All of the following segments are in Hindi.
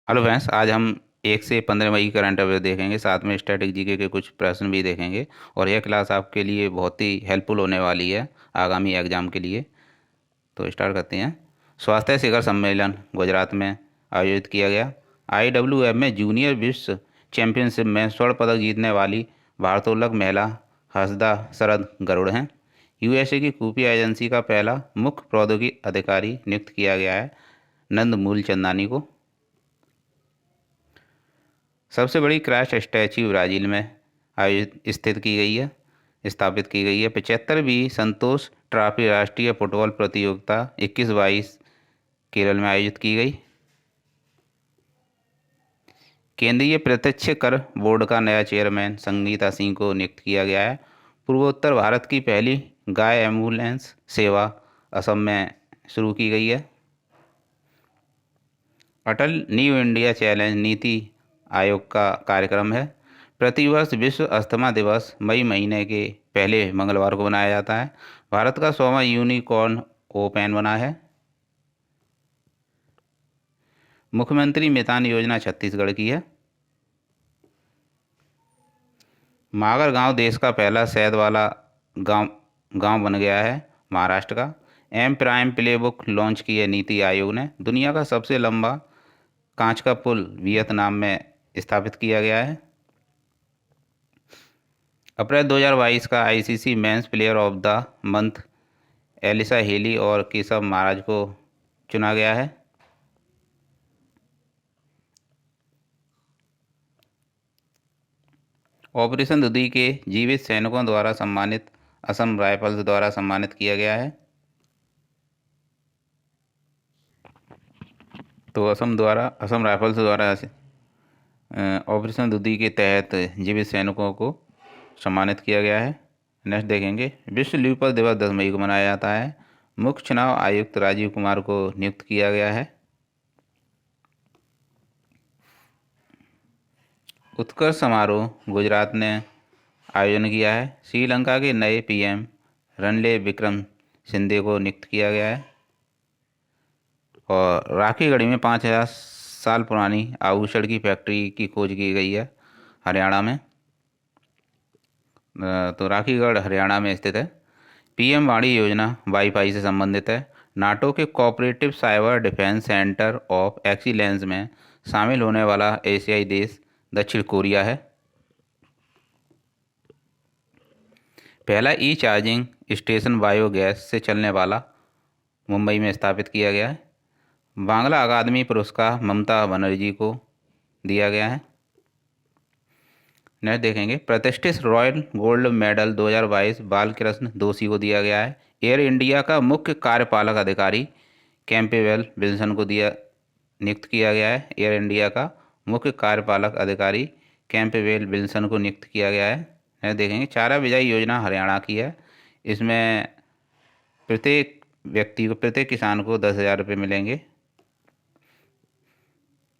हेलो फ्रेंड्स, आज हम 1 से 15 मई की करंट अफेयर देखेंगे। साथ में स्टैटिक जीके के कुछ प्रश्न भी देखेंगे। और यह क्लास आपके लिए बहुत ही हेल्पफुल होने वाली है आगामी एग्जाम के लिए। तो स्टार्ट करते हैं। स्वास्थ्य शिखर सम्मेलन गुजरात में आयोजित किया गया। IWF में जूनियर विश्व चैंपियनशिप में स्वर्ण पदक जीतने वाली भारोत्तोलक महिला हसदा शरद गरुड़ हैं। USA की खुफिया एजेंसी का पहला मुख्य प्रौद्योगिकी अधिकारी नियुक्त किया गया है नंद मूलचंदानी को। सबसे बड़ी क्रास्ट स्टैच्यू ब्राज़ील में आयोजित स्थित की गई है स्थापित की गई है। 75वीं संतोष ट्रॉफी राष्ट्रीय फुटबॉल प्रतियोगिता 21-22 केरल में आयोजित की गई। केंद्रीय प्रत्यक्ष कर बोर्ड का नया चेयरमैन संगीता सिंह को नियुक्त किया गया है। पूर्वोत्तर भारत की पहली गाय एम्बुलेंस सेवा असम में शुरू की गई है। अटल new India challenge NITI Aayog का कार्यक्रम है। प्रतिवर्ष विश्व अस्थमा दिवस मई महीने के पहले मंगलवार को मनाया जाता है। भारत का 100वां यूनिकॉर्न ओपन बना है। मुख्यमंत्री मितान योजना छत्तीसगढ़ की है। मागर गांव देश का पहला शहद वाला गांव गांव बन गया है महाराष्ट्र का। M prime playbook launch की है नीति आयोग ने। दुनिया का सबसे लंबा कांच का पुल वियतनाम में स्थापित किया गया है। अप्रैल 2022 का ICC men's player of the month Alyssa Healy और केशव महाराज को चुना गया है। ऑपरेशन दुदी के जीवित सैनिकों द्वारा सम्मानित असम राइफल्स द्वारा सम्मानित किया गया है। तो असम राइफल्स द्वारा ऑपरेशन दुदी के तहत जीवित सैनिकों को सम्मानित किया गया है। नेक्स्ट देखेंगे। विश्व ल्यूपर दिवस 10 मई को मनाया जाता है। मुख्य चुनाव आयुक्त राजीव कुमार को नियुक्त किया गया है। उत्कर्ष समारोह गुजरात ने आयोजन किया है। श्रीलंका के नए PM रणले विक्रम सिंधे को नियुक्त किया गया है। और राखीगढ़ी में 5000 साल पुरानी आभूषण की फैक्ट्री की खोज की गई है हरियाणा में। तो राखीगढ़ हरियाणा में स्थित है। PM वाणी योजना वाईफाई से संबंधित है। नाटो के cooperative cyber defence centre of excellence में शामिल होने वाला एशियाई देश दक्षिण कोरिया है। पहला चार्जिंग स्टेशन बायोगैस से चलने वाला मुंबई में स्थापित किया गया है। बांग्ला अकादमी पुरस्कार ममता बनर्जी को दिया गया है। नेक्स्ट देखेंगे। प्रतिष्ठित रॉयल गोल्ड मेडल 2022 बालकृष्ण दोषी को दिया गया है। एयर इंडिया का मुख्य कार्यपालक अधिकारी कैंपेबल विल्सन को नियुक्त किया गया है। एयर इंडिया का मुख्य कार्यपालक अधिकारी कैंपेबल विल्सन को नियुक्त किया गया है। नेक्स्ट देखेंगे। चारा बिजाई योजना हरियाणा की है। इसमें प्रत्येक किसान को 10,000 रुपये मिलेंगे।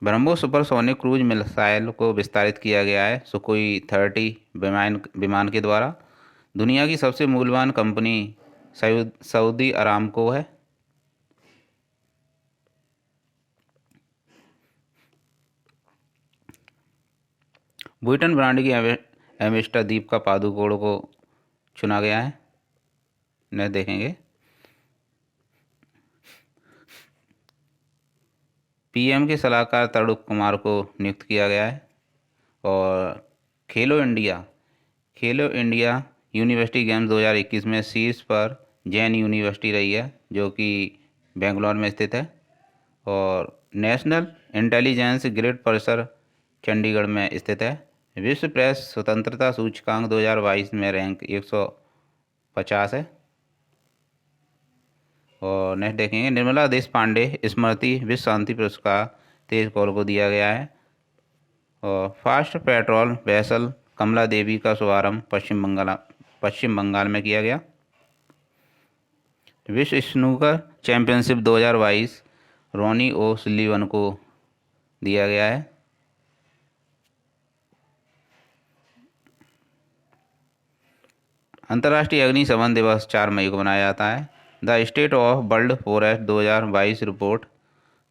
ब्रह्मोस सुपरसोनिक क्रूज मिसाइल को विस्तारित किया गया है सुकोई 30 विमान के द्वारा। दुनिया की सबसे मूल्यवान कंपनी सऊदी अरामको है। ब्रिटेन ब्रांड की एमिस्टा दीप का पादुकोण को चुना गया है। न देखेंगे। PM के सलाहकार तरुण कुमार को नियुक्त किया गया है। और खेलो इंडिया यूनिवर्सिटी गेम्स 2021 में शीर्ष पर जैन यूनिवर्सिटी रही है, जो कि बेंगलोर में स्थित है। और नेशनल इंटेलिजेंस ग्रिड परिसर चंडीगढ़ में स्थित है। विश्व प्रेस स्वतंत्रता सूचकांक 2022 में रैंक 150 है। और नेक्स्ट देखेंगे। निर्मला देश पांडे स्मृति विश्व शांति पुरस्कार 23 कौर को दिया गया है। और फास्ट पेट्रोल वेसल कमला देवी का शुभारंभ पश्चिम बंगाल में किया गया। विश्व स्नूकर चैंपियनशिप 2022 रॉनी ओ सुलीवन को दिया गया है। अंतर्राष्ट्रीय अग्निशमन दिवस 4 मई को मनाया जाता है। The state of world forest 2022 report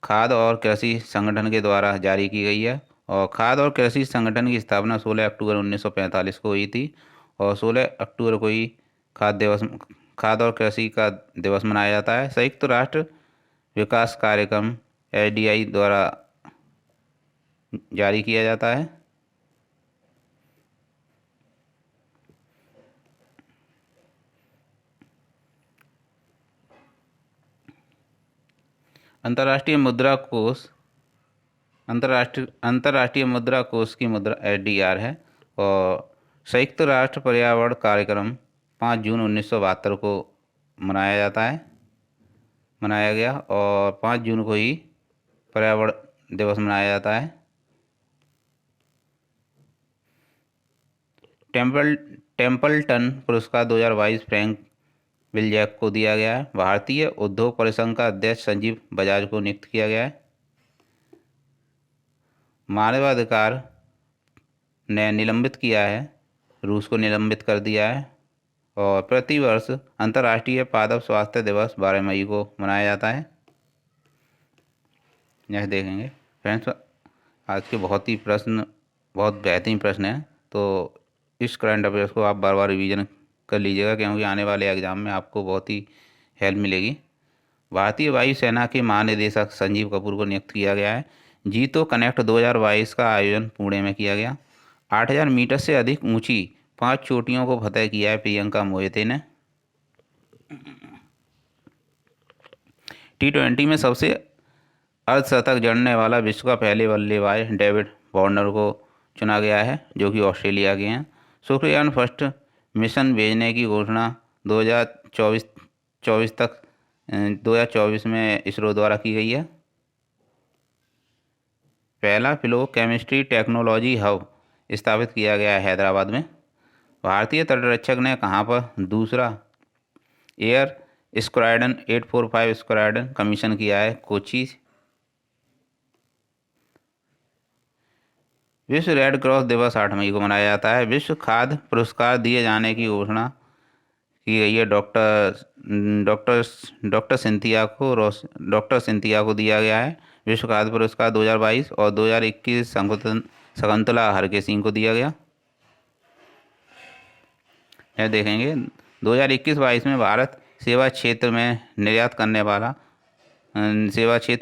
खाद्य और कृषि संगठन के द्वारा जारी की गई है। और खाद्य और कृषि संगठन की स्थापना 16 अक्टूबर 1945 को हुई थी। और 16 अक्टूबर को ही खाद्य और कृषि का दिवस मनाया जाता है। संयुक्त राष्ट्र विकास कार्यक्रम SDI द्वारा जारी किया जाता है। अंतर्राष्ट्रीय मुद्रा कोष अंतर्राष्ट्रीय मुद्रा कोष की मुद्रा SDR है। और संयुक्त राष्ट्र पर्यावरण कार्यक्रम 5 जून 1972 को मनाया गया। और 5 जून को ही पर्यावरण दिवस मनाया जाता है। टेम्पल्टन पुरस्कार 2022 फ्रैंक विलजैक को दिया गया है। भारतीय उद्योग परिसंघ का अध्यक्ष संजीव बजाज को नियुक्त किया गया है। मानवाधिकार ने निलंबित किया है, रूस को निलंबित कर दिया है। और प्रतिवर्ष अंतर्राष्ट्रीय पादप स्वास्थ्य दिवस 12 मई को मनाया जाता है। यह देखेंगे फ्रेंड्स, आज के बहुत बेहतरीन प्रश्न हैं। तो इस करंट अफेयर्स को आप बार बार रिवीजन कर लीजिएगा, क्योंकि आने वाले एग्जाम में आपको बहुत ही हेल्प मिलेगी। भारतीय वायुसेना के महानिदेशक संजीव कपूर को नियुक्त किया गया है। जीतो कनेक्ट 2022 का आयोजन पुणे में किया गया। 8000 मीटर से अधिक ऊंची 5 चोटियों को फतह किया है प्रियंका मोहिते ने। T20 में सबसे अर्धशतक जड़ने वाला विश्व का पहले बल्लेबाज डेविड वार्नर को चुना गया है, जो कि ऑस्ट्रेलिया के हैं। शुक्रयान फर्स्ट मिशन भेजने की घोषणा 2024 में इसरो द्वारा की गई है। पहला फ्लो केमिस्ट्री टेक्नोलॉजी हब स्थापित किया गया है हैदराबाद में। भारतीय तटरक्षक ने कहाँ पर दूसरा एयर स्क्वाड्रन 845 स्क्वाड्रन कमीशन किया है? कोची। विश्व रेड क्रॉस दिवस 8 मई को मनाया जाता है। विश्व खाद्य पुरस्कार दिए जाने की घोषणा की गई है। डॉक्टर सिंथिया को दिया गया है विश्व खाद्य पुरस्कार 2022। और 2021 शकुंतला हरके सिंह को दिया गया। यह देखेंगे 2021-22 में भारत सेवा क्षेत्र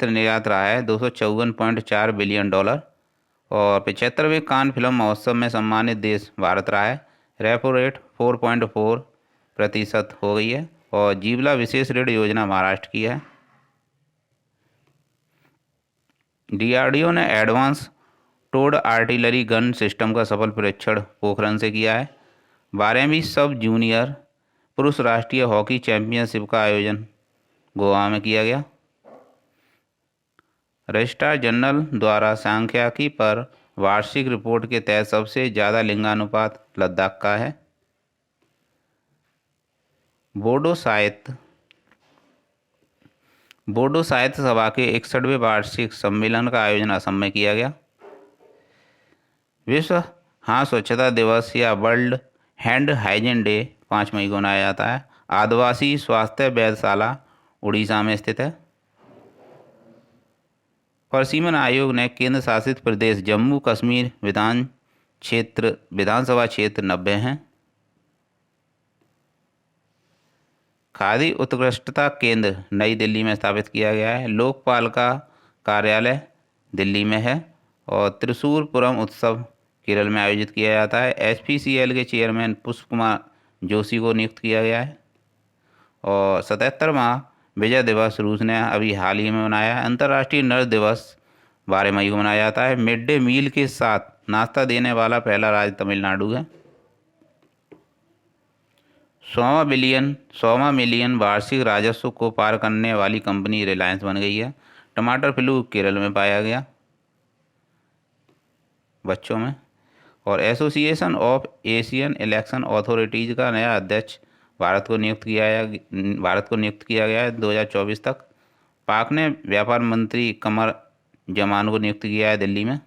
निर्यात रहा है $254.4 बिलियन। और 75वें कान फिल्म महोत्सव में सम्मानित देश भारत रहा है। रेपो रेट 4.4% हो गई है। और जीवला विशेष ऋण योजना महाराष्ट्र की है। DRDO ने advance towed artillery gun system का सफल परीक्षण पोखरण से किया है। 12वीं सब जूनियर पुरुष राष्ट्रीय हॉकी चैंपियनशिप का आयोजन गोवा में किया गया। रजिस्ट्रार जनरल द्वारा सांख्यिकी पर वार्षिक रिपोर्ट के तहत सबसे ज़्यादा लिंगानुपात लद्दाख का है। बोडो साहित्य सभा के 61वें वार्षिक सम्मेलन का आयोजन असम में किया गया। विश्व हाथ स्वच्छता दिवस या वर्ल्ड हैंड हाइजीन डे 5 मई को मनाया जाता है। आदिवासी स्वास्थ्य वेधशाला उड़ीसा में स्थित है। प्रशीमन आयोग ने केंद्र शासित प्रदेश जम्मू कश्मीर विधानसभा क्षेत्र 90 हैं। खादी उत्कृष्टता केंद्र नई दिल्ली में स्थापित किया गया है। लोकपाल का कार्यालय दिल्ली में है। और त्रिशूरपुरम उत्सव केरल में आयोजित किया जाता है। HPCL के चेयरमैन पुष्प कुमार जोशी को नियुक्त किया गया है। और 77वां विजय दिवस रूस ने अभी हाल ही में मनाया है। अंतर्राष्ट्रीय नर्स दिवस 12 मई को मनाया जाता है। मिड डे मील के साथ नाश्ता देने वाला पहला राज्य तमिलनाडु है। 100 मिलियन वार्षिक राजस्व को पार करने वाली कंपनी रिलायंस बन गई है। टमाटर फ्लू केरल में पाया गया बच्चों में। और association of Asian election authorities का नया अध्यक्ष भारत को नियुक्त किया गया है 2024 तक। पाक ने व्यापार मंत्री कमर जमान को नियुक्त किया है दिल्ली में।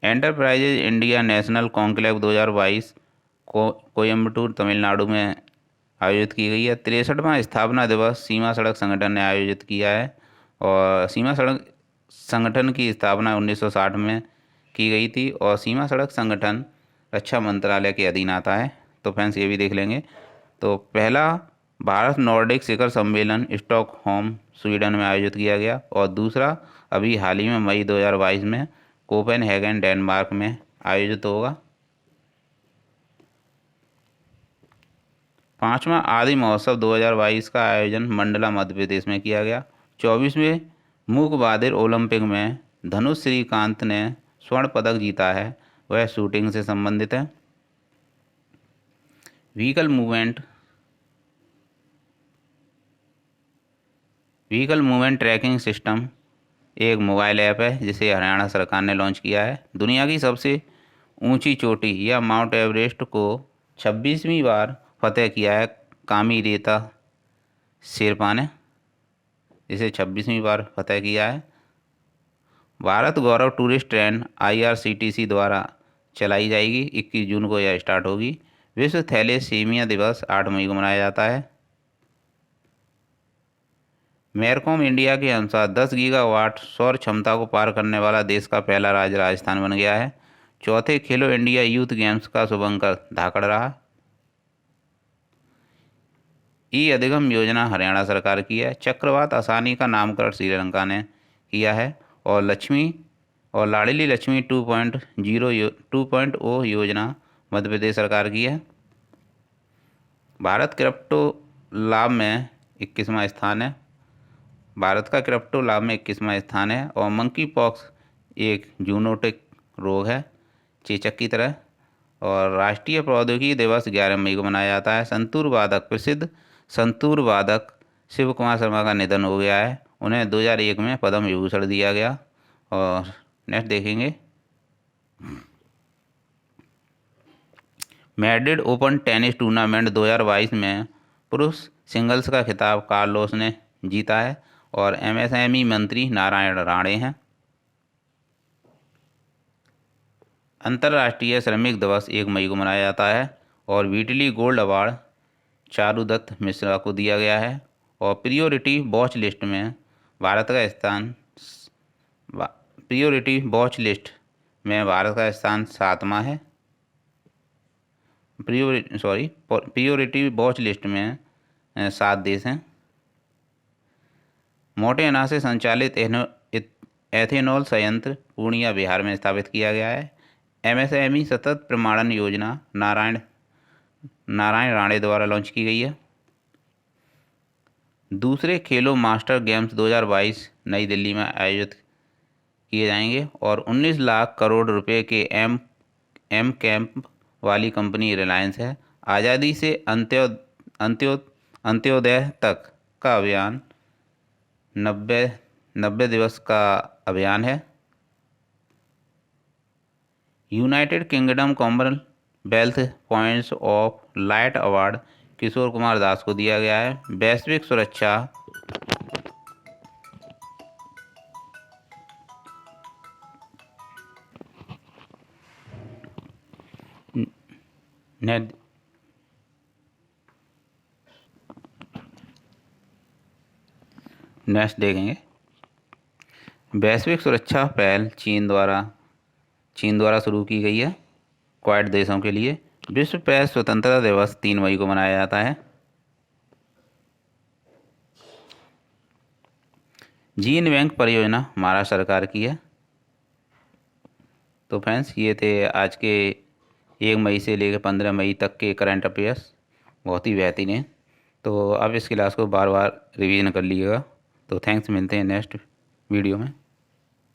Enterprises India national conclave 2022 Coimbatore Tamil Nadu में आयोजित की गई है। 63वां स्थापना दिवस सीमा सड़क संगठन ने आयोजित किया है और सीमा सड़क संगठन की स्थापना 1960 में की गई थी और सीमा सड़क संगठन रक्षा मंत्रालय के अधीन आता है। तो फ्रेंड्स ये भी देख लेंगे। तो पहला भारत नॉर्डिक शिखर सम्मेलन स्टॉकहोम स्वीडन में आयोजित किया गया और दूसरा अभी हाल ही में मई 2022 में कोपेनहेगन डेनमार्क में आयोजित होगा। 5वां आदि महोत्सव 2022 का आयोजन मंडला मध्य प्रदेश में किया गया। 24वें मूक बहादुर ओलंपिक में धनुष श्रीकांत ने स्वर्ण पदक जीता है, वह शूटिंग से संबंधित है। व्हीकल मूवमेंट ट्रैकिंग सिस्टम एक मोबाइल ऐप है जिसे हरियाणा सरकार ने लॉन्च किया है। दुनिया की सबसे ऊंची चोटी या माउंट एवरेस्ट को 26वीं बार फतेह किया है कामी रेता शेरपा ने, इसे 26वीं बार फतेह किया है। भारत गौरव टूरिस्ट ट्रेन IRCTC द्वारा चलाई जाएगी। 21 जून को यह स्टार्ट होगी। विश्व थैलेसीमिया दिवस 8 मई को मनाया जाता है। मैरकॉम इंडिया के अनुसार 10 गीगावाट सौर क्षमता को पार करने वाला देश का पहला राज्य राजस्थान बन गया है। चौथे खेलो इंडिया यूथ गेम्स का शुभारंभ धाकड़ रहा। अधिगम योजना हरियाणा सरकार की है। चक्रवात आसानी का नामकरण श्रीलंका ने किया है और लाडली लक्ष्मी 2.0 योजना मध्य प्रदेश सरकार की है। भारत क्रिप्टो लाभ में 21वां स्थान है। भारत का क्रिप्टो लाभ में 21वां स्थान है और मंकी पॉक्स एक जूनोटिक रोग है, चेचक की तरह। और राष्ट्रीय प्रौद्योगिकी दिवस 11 मई को मनाया जाता है। प्रसिद्ध संतूर वादक शिव कुमार शर्मा का निधन हो गया है, उन्हें 2001 में पद्म विभूषण दिया गया। और नेक्स्ट देखेंगे, मैड्रिड ओपन टेनिस टूर्नामेंट 2022 में पुरुष सिंगल्स का खिताब कार्लोस ने जीता है और MSME मंत्री नारायण राणे हैं। अंतर्राष्ट्रीय श्रमिक दिवस 1 मई को मनाया जाता है और वीटली गोल्ड अवार्ड चारुदत्त मिश्रा को दिया गया है। और प्रियोरिटी वॉच लिस्ट में भारत का स्थान 7वां है। प्रियोरिटी वॉच लिस्ट में 7 देश हैं। मोटे अनाज से संचालित एथेनॉल संयंत्र पूर्णिया बिहार में स्थापित किया गया है। MSME सतत प्रमाणन योजना नारायण राणे द्वारा लॉन्च की गई है। दूसरे खेलो मास्टर गेम्स 2022 नई दिल्ली में आयोजित किए जाएंगे और 19 लाख करोड़ रुपए के एम कैंप वाली कंपनी रिलायंस है। आज़ादी से अंत्योदय तक का अभियान 90 दिवस का अभियान है। United Kingdom Commonwealth points of light award Kishore Kumar Das को दिया गया है। वैश्विक सुरक्षा नेक्स्ट देखेंगे, वैश्विक सुरक्षा पहल चीन द्वारा शुरू की गई है क्वाड देशों के लिए। विश्व प्रेस स्वतंत्रता दिवस 3 मई को मनाया जाता है। जीन बैंक परियोजना महाराष्ट्र सरकार की है। तो फ्रेंड्स ये थे आज के 1 मई से लेकर 15 मई तक के करंट अफेयर्स, बहुत ही बेहतरीन है। तो अब इस क्लास को बार बार रिवीजन कर लीजिएगा। तो थैंक्स, मिलते हैं नेक्स्ट वीडियो में।